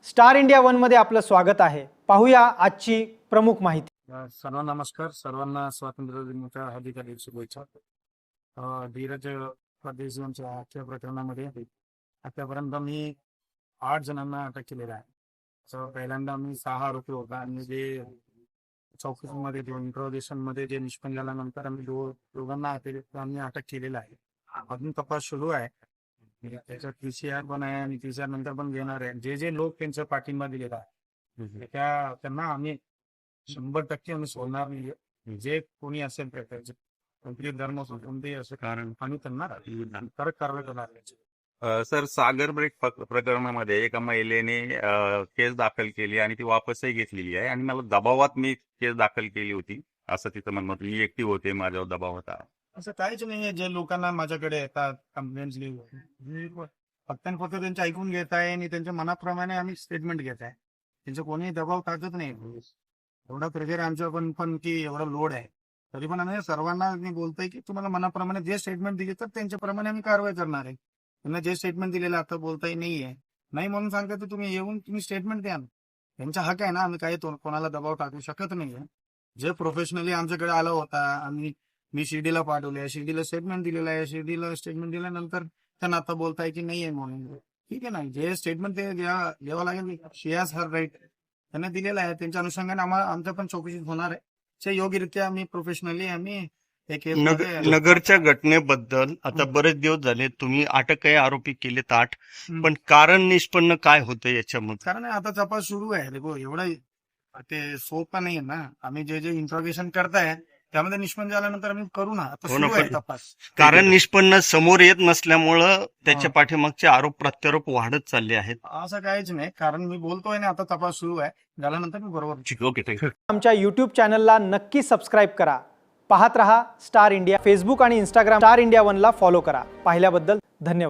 Star India one मध्ये आपलं स्वागत आहे। पाहूया आजची प्रमुख माहिती। सर्वांना नमस्कार। सर्वांना स्वातंत्र्य दिनाच्या हार्दिक हार्दिक शुभेच्छा। धीरज परदेशीयांच्या आजच्या प्रकरणामध्ये आतापर्यंत मी 8 जणांना अटक केलेला आहे। पहिल्यांदा मी 6 आरोपी होता आणि जे चौकशीमध्ये इंट्रोगेशन मध्ये जे निष्पन्न झाल्यानंतर आम्ही दोघांना आम्ही अटक केलेला आहे। अजून तपास सुरू आहे। त्याच्यात PCR पण आहे आणि PCR नंतर पण घेणार आहे। जे जे लोक त्यांचा पाठिंबा दिलेला आहे त्यांना आम्ही 100% आम्ही सोडणार नाही। जे कोणी असेल त्याचे कोणतेही धर्म कोणतेही असेल कारण आम्ही त्यांना कडक कारवाई करणार। सर, सागर ब्रेक प्रकरणामध्ये एका महिलेने केस दाखल केली आणि ती वापसही घेतलेली आहे आणि मला दबावात मी केस दाखल केली होती असं तिचं म्हणणं होतं। मी एकटी होते, माझ्यावर दबाव होता। असं काहीच नाहीये। जे लोकांना माझ्याकडे येतात कंप्लेंट्स लिहून फक्त त्यांचे ऐकून घेत आहे आणि त्यांच्या मनाप्रमाणे आम्ही स्टेटमेंट घेत आहे। त्यांचं कोणी दबाव टाकत नाही। एवढा प्रेशर आमच्या पण की एवढा लोड आहे तरी पण आम्ही सर्वांना बोलतोय की तुम्हाला मनाप्रमाणे जे स्टेटमेंट दिले तर त्यांच्याप्रमाणे आम्ही कारवाई करणार आहे। त्यांना जे स्टेटमेंट दिलेलं आता बोलताही नाहीये नाही म्हणून सांगता तर तुम्ही येऊन तुम्ही स्टेटमेंट द्या। त्यांचा हक आहे ना, आम्ही काही कोणाला दबाव टाकू शकत नाहीये। जे प्रोफेशनली आमच्याकडे आला होता मी शिर्डीला पाठवले, शिर्डीला स्टेटमेंट दिलेलं आहे। शिर्डीला स्टेटमेंट दिल्यानंतर त्यांना आता बोलताय की नाहीये म्हणून ठीक आहे ना, जे स्टेटमेंट ते द्यावं लागेल। शी हॅज हर राईट त्यांना दिलेला आहे। त्यांच्या अनुषंगाने आमच्या पण चौकशी होणार आहे। ते योग्यरित्या आम्ही प्रोफेशनली आम्ही नगरच्या घटनेबद्दल आता बरेच दिवस झाले, तुम्ही अटक काही आरोपी केलेत 8, पण कारण निष्पन्न काय होतं याच्यामध्ये? कारण आता तपास सुरू आहे। देखो एवढं ते सोपं नाही ना। आम्ही जे इंट्रोगेशन करताय त्यामध्ये निष्पन्न झाल्यानंतर आम्ही करू ना। आता सुरू आहे तपास। कारण निष्पन्न समोर येत नसल्यामुळं त्याच्या पाठीमागचे आरोप प्रत्यारोप वाढत चालले आहेत। असं काहीच नाही, कारण मी बोलतोय ना आता तपास सुरू आहे, झाल्यानंतर मी बरोबर ओके, आमच्या YouTube चॅनलला नक्की सबस्क्राइब करा। पाहत रहा स्टार इंडिया। फेसबुक आणि इंस्टाग्राम स्टार इंडिया वन ला फॉलो करा। पाहिल्याबद्दल धन्यवाद।